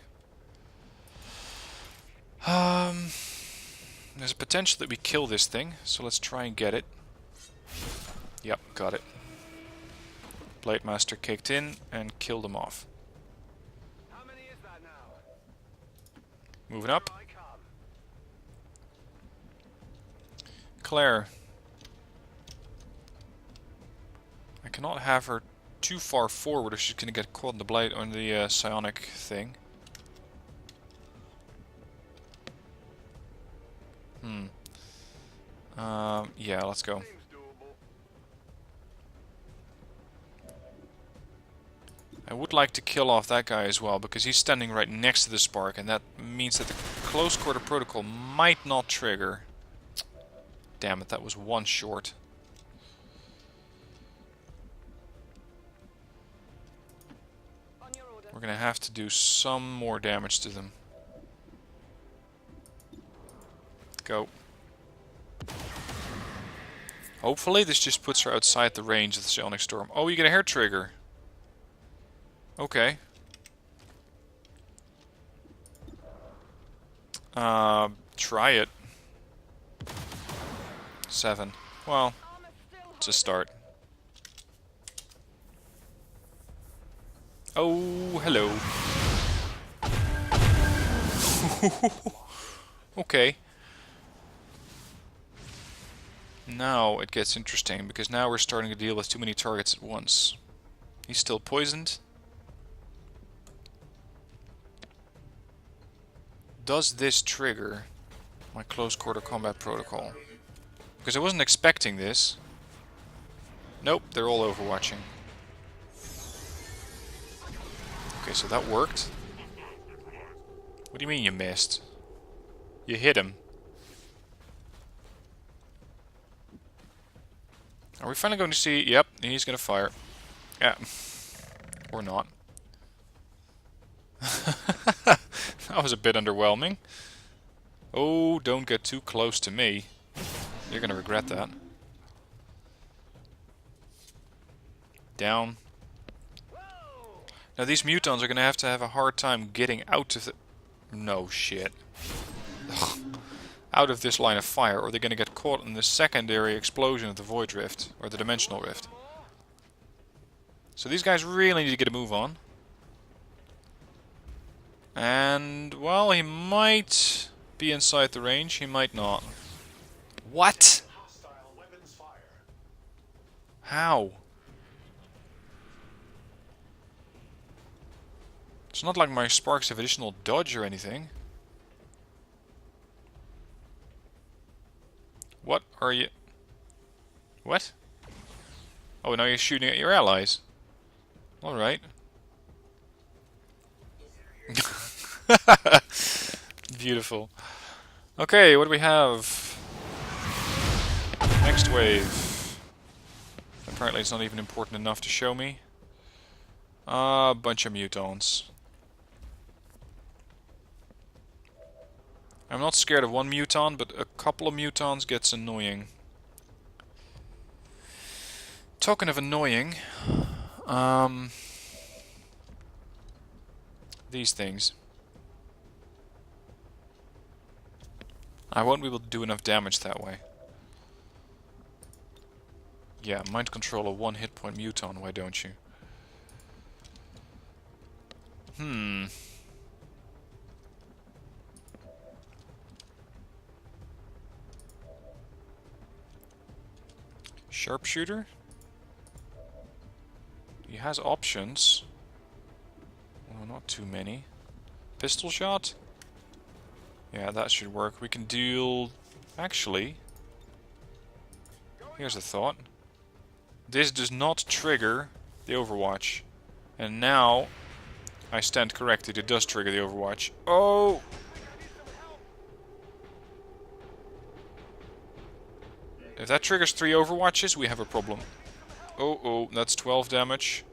There's a potential that we kill this thing, so let's try and get it. Yep, got it. Blade Master kicked in and killed him off. How many is that now? Moving up. Here I come. Claire. I cannot have her too far forward or she's going to get caught in the blade on the psionic thing. Yeah, let's go. Seems doable. I would like to kill off that guy as well, because he's standing right next to the spark, and that means that the close quarter protocol might not trigger. Damn it, that was one short. On your order. We're gonna have to do some more damage to them. Go. Hopefully this just puts her outside the range of the Psionic Storm. Oh, you get a hair trigger. Okay. Try it. 7. Well, it's a start. Oh, hello. Okay. Now it gets interesting, because now we're starting to deal with too many targets at once. He's still poisoned. Does this trigger my close quarter combat protocol? Because I wasn't expecting this. Nope, they're all overwatching. Okay, so that worked. What do you mean you missed? You hit him. Are we finally going to see... Yep, he's going to fire. Yeah. Or not. That was a bit underwhelming. Oh, don't get too close to me. You're going to regret that. Down. Now these mutons are going to have a hard time getting out of the... No shit. Out of this line of fire, or they're going to get caught in the secondary explosion of the void rift, or the dimensional rift. So these guys really need to get a move on. And, well, he might be inside the range, he might not. What? How? It's not like my sparks have additional dodge or anything. What are you... What? Oh, now you're shooting at your allies. Alright. Beautiful. Okay, what do we have? Next wave. Apparently it's not even important enough to show me. A bunch of mutons. I'm not scared of one muton, but a couple of mutons gets annoying. Talking of annoying, these things. I won't be able to do enough damage that way. Yeah, mind control a 1 hit point muton, why don't you? Sharpshooter? He has options. Well, not too many. Pistol shot? Yeah, that should work. We can deal... Actually... Here's a thought. This does not trigger the Overwatch. And now... I stand corrected, it does trigger the Overwatch. Oh! If that triggers 3 Overwatches, we have a problem. Oh, that's 12 damage.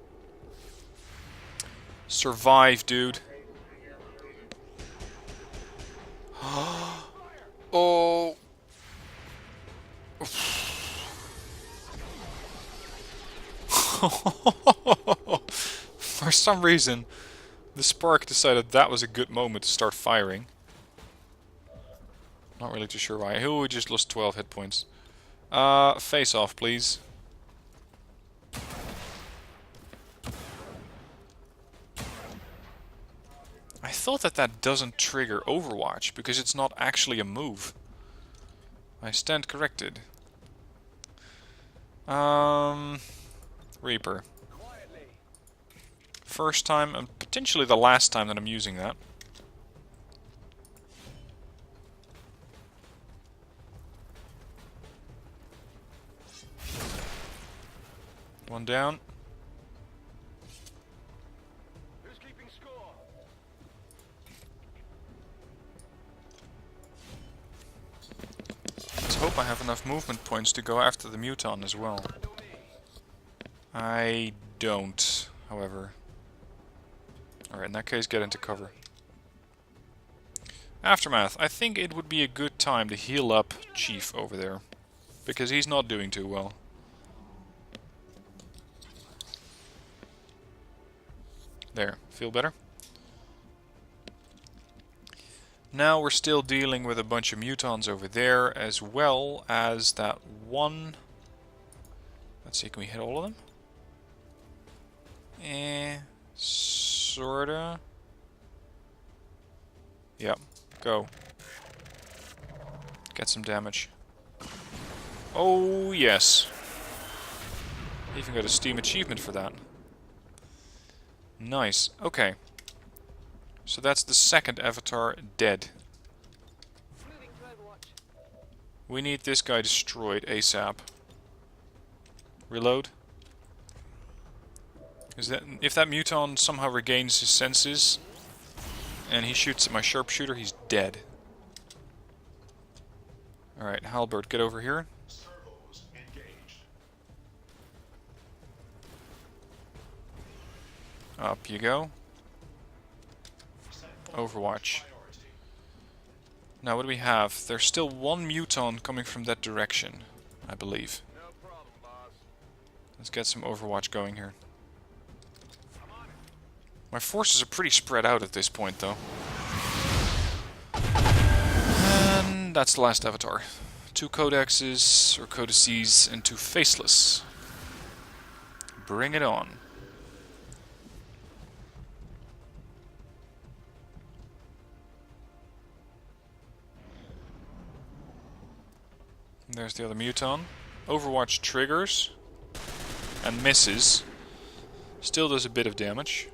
Survive, dude. Oh. For some reason, the spark decided that was a good moment to start firing. Not really too sure why. Oh, we just lost 12 hit points. Face off, please. I thought that doesn't trigger Overwatch, because it's not actually a move. I stand corrected. Reaper. First time, and potentially the last time that I'm using that. One down. Who's keeping score? Let's hope I have enough movement points to go after the muton as well. I don't, however. Alright, in that case, get into cover. Aftermath. I think it would be a good time to heal up Chief over there, because he's not doing too well. There, feel better? Now we're still dealing with a bunch of mutons over there, as well as that one... Let's see, can we hit all of them? Sorta. Yep, go. Get some damage. Oh, yes. Even got a Steam achievement for that. Nice. Okay. So that's the second avatar dead. Moving to Overwatch. We need this guy destroyed ASAP. Reload. If that muton somehow regains his senses, and he shoots at my sharpshooter, he's dead. Alright, Halbert, get over here. Up you go. Overwatch. Now what do we have? There's still one muton coming from that direction, I believe. No problem, boss. Let's get some Overwatch going here. My forces are pretty spread out at this point, though. And that's the last avatar. 2 codexes, or codices, and 2 faceless. Bring it on. There's the other muton. Overwatch triggers and misses. Still does a bit of damage.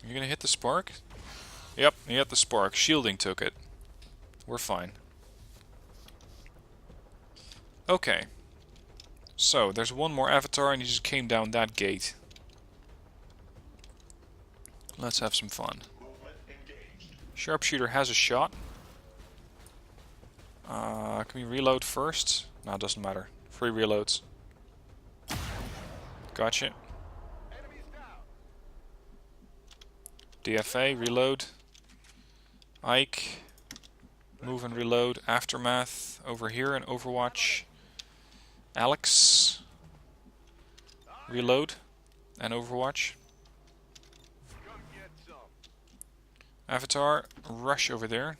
You're gonna hit the spark? Yep, he hit the spark. Shielding took it. We're fine. Okay. So, there's one more avatar and he just came down that gate. Let's have some fun. Sharpshooter has a shot. Can we reload first? No, it doesn't matter. Free reloads. Gotcha. DFA, reload. Ike. Move and reload. Aftermath over here in Overwatch. Alex. Reload. And Overwatch. Avatar, rush over there.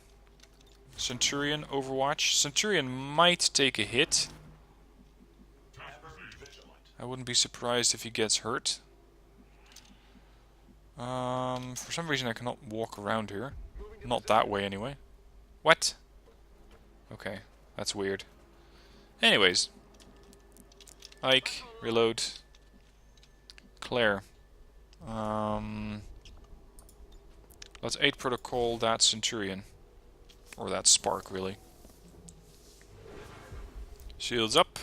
Centurion, Overwatch. Centurion might take a hit. I wouldn't be surprised if he gets hurt. For some reason I cannot walk around here. Not that way anyway. What? Okay, that's weird. Anyways. Ike, reload. Claire. Let's 8 protocol that Centurion. Or that Spark, really. Shields up.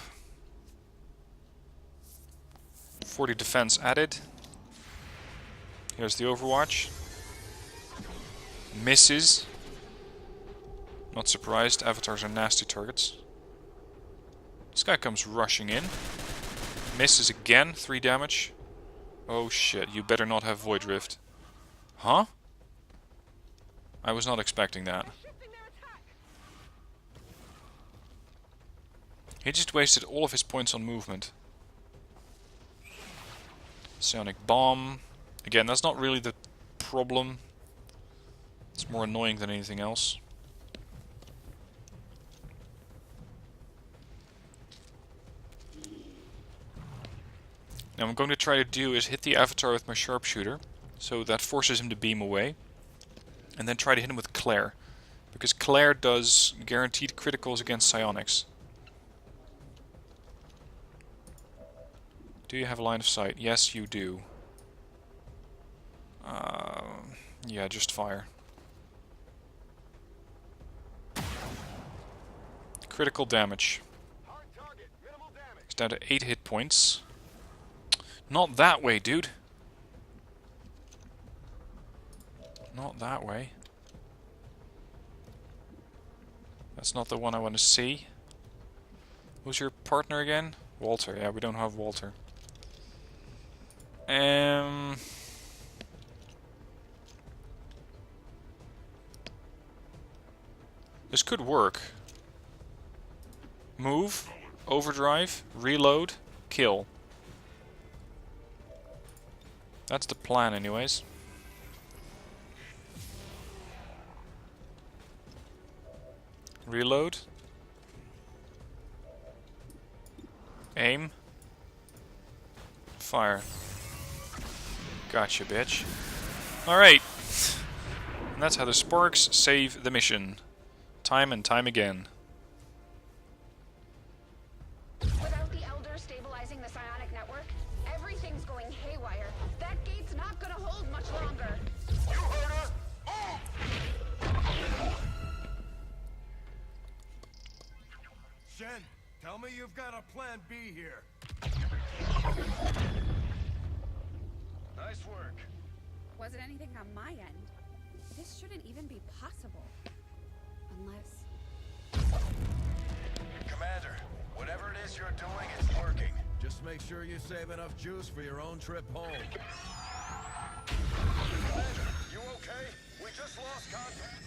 40 defense added. Here's the Overwatch. Misses. Not surprised, avatars are nasty targets. This guy comes rushing in. Misses again, 3 damage. Oh shit, you better not have Void Rift. Huh? I was not expecting that. He just wasted all of his points on movement. Sonic Bomb. Again, that's not really the problem. It's more annoying than anything else. Now what I'm going to try to do is hit the avatar with my sharpshooter. So that forces him to beam away. And then try to hit him with Claire. Because Claire does guaranteed criticals against psionics. Do you have a line of sight? Yes, you do. Yeah, just fire. Critical damage. It's down to 8 hit points. Not that way, dude. Not that way. That's not the one I want to see. Who's your partner again? Walter. Yeah, we don't have Walter. This could work. Move, overdrive, reload, kill. That's the plan anyways. Reload. Aim. Fire. Gotcha, bitch. Alright. And that's how the Sparks save the mission. Time and time again. Without the Elder stabilizing the psionic network, everything's going haywire. That gate's not gonna hold much longer. You heard her! Move! Shen, tell me you've got a plan B here. Nice work. wasn't anything on my end. This shouldn't even be possible. Unless... Commander, whatever it is you're doing, it's working. Just make sure you save enough juice for your own trip home. Commander, you okay? We just lost contact.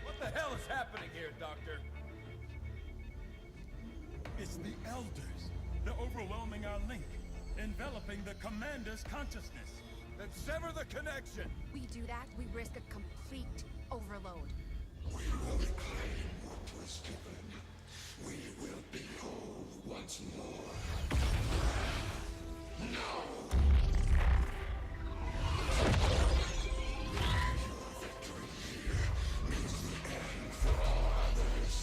What the hell is happening here, Doctor? It's the Elders. They're overwhelming our link, enveloping the Commander's consciousness. Then sever the connection! we do that, we risk a complete overload. We will reclaim what was given. We will be whole once more. Now! Your victory here means the end for all others.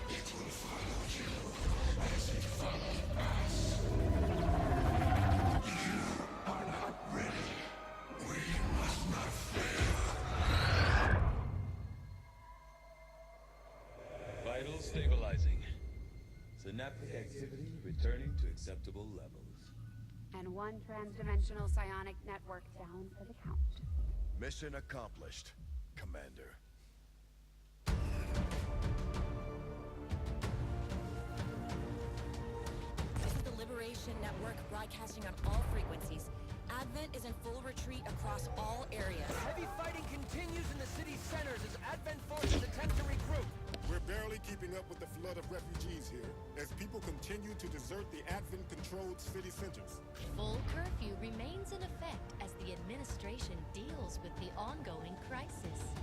It will follow you as it followed us. You are not ready. We must not fail. Vitals stabilizing. Synaptic activity returning to acceptable levels. And one transdimensional psionic network down for the count. Mission accomplished, Commander. This is the Liberation Network broadcasting on all frequencies. Advent is in full retreat across all areas. Heavy fighting continues in the city's centers as Advent forces attempt to regroup. We're barely keeping up with the flood of refugees here, as people continue to desert the Advent-controlled city centers. Full curfew remains in effect as the administration deals with the ongoing crisis.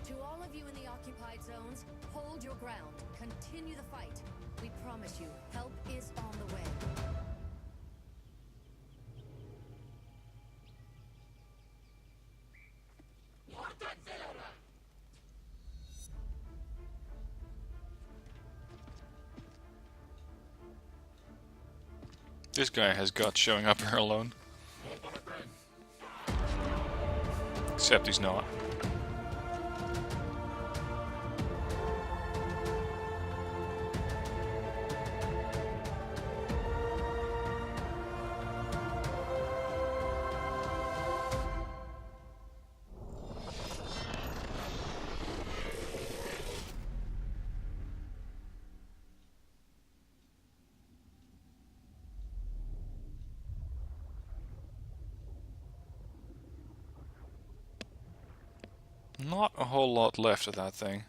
To all of you in the occupied zones, hold your ground. Continue the fight. We promise you, help is on the way. This guy has guts showing up here alone. Except he's not. Not a whole lot left of that thing.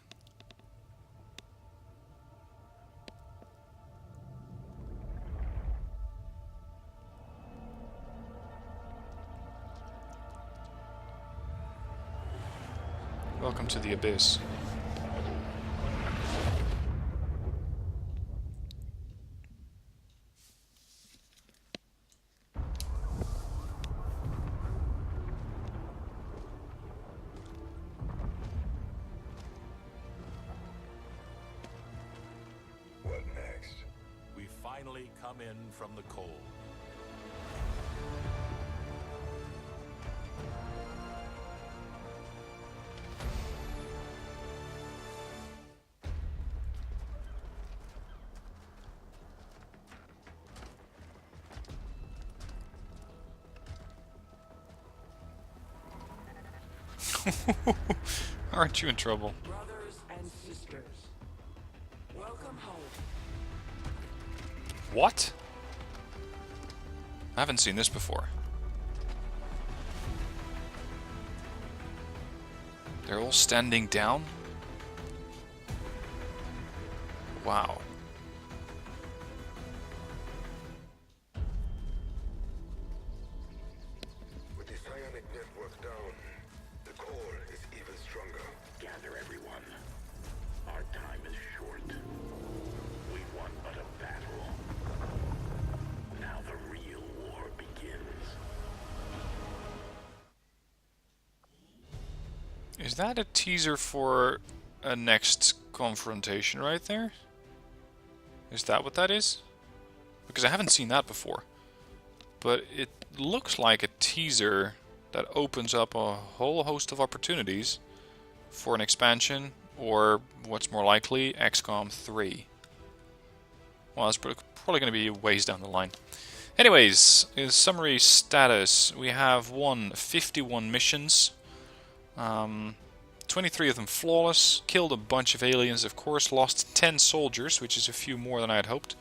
Welcome to the Abyss. What next? We finally come in from the cold. Aren't you in trouble? Brothers and sisters, welcome home. What? I haven't seen this before. They're all standing down? Wow. With the psionic network down, the core is even stronger. Gather everyone. Our time is short. We won but a battle. Now the real war begins. Is that a teaser for a next confrontation right there? Is that what that is? Because I haven't seen that before. But it looks like a teaser that opens up a whole host of opportunities for an expansion, or what's more likely, XCOM 3. Well, it's probably going to be ways down the line. Anyways, in summary status, we have won 51 missions, 23 of them flawless, killed a bunch of aliens of course, lost 10 soldiers, which is a few more than I had hoped.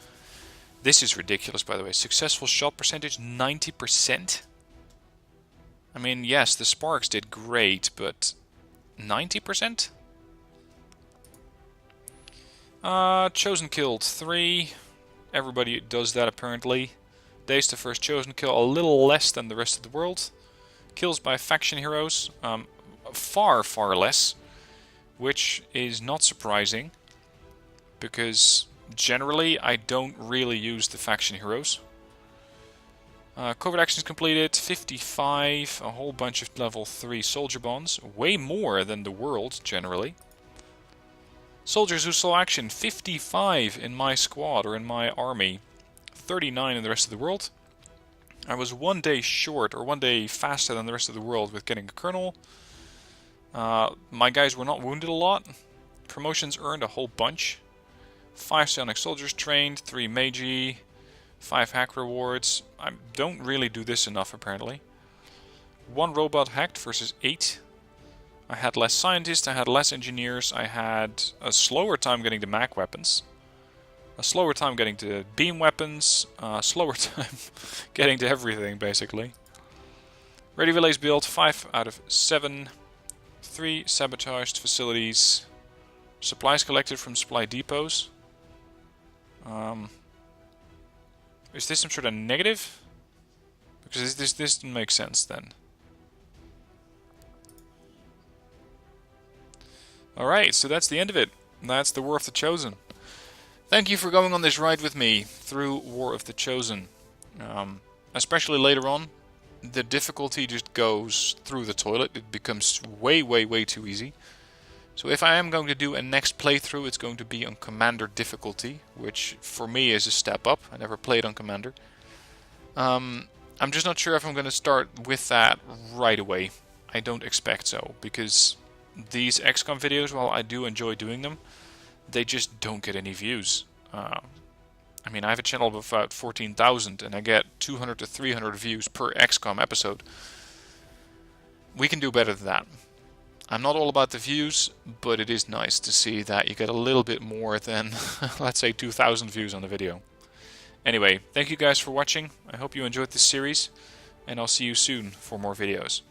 This is ridiculous, by the way. Successful shot percentage, 90%? I mean, yes, the Sparks did great, but 90%? Chosen killed 3. Everybody does that apparently. Days to first Chosen kill, a little less than the rest of the world. Kills by faction heroes, far, far less. Which is not surprising, because generally I don't really use the faction heroes. Covert actions completed, 55, a whole bunch of level 3 soldier bonds, way more than the world generally. Soldiers who saw action, 55 in my squad or in my army, 39 in the rest of the world. I was 1 day short, or 1 day faster than the rest of the world with getting a colonel. My guys were not wounded a lot. Promotions earned a whole bunch. 5 psionic soldiers trained, 3 magi, 5 hack rewards. I don't really do this enough apparently. 1 robot hacked versus 8. I had less scientists, I had less engineers, I had a slower time getting to mag weapons. A slower time getting to beam weapons, a slower time getting to everything basically. Ready relays built, 5 out of 7. 3 sabotaged facilities. Supplies collected from supply depots. Is this some sort of negative? Because this doesn't make sense then. Alright, so that's the end of it. That's the War of the Chosen. Thank you for going on this ride with me through War of the Chosen. Especially later on, the difficulty just goes through the toilet. It becomes way, way, way too easy. So if I am going to do a next playthrough, it's going to be on Commander difficulty, which for me is a step up. I never played on Commander. I'm just not sure if I'm going to start with that right away. I don't expect so, because these XCOM videos, while I do enjoy doing them, they just don't get any views. I mean, I have a channel of about 14,000 and I get 200 to 300 views per XCOM episode. We can do better than that. I'm not all about the views, but it is nice to see that you get a little bit more than, let's say, 2,000 views on the video. Anyway, thank you guys for watching. I hope you enjoyed this series, and I'll see you soon for more videos.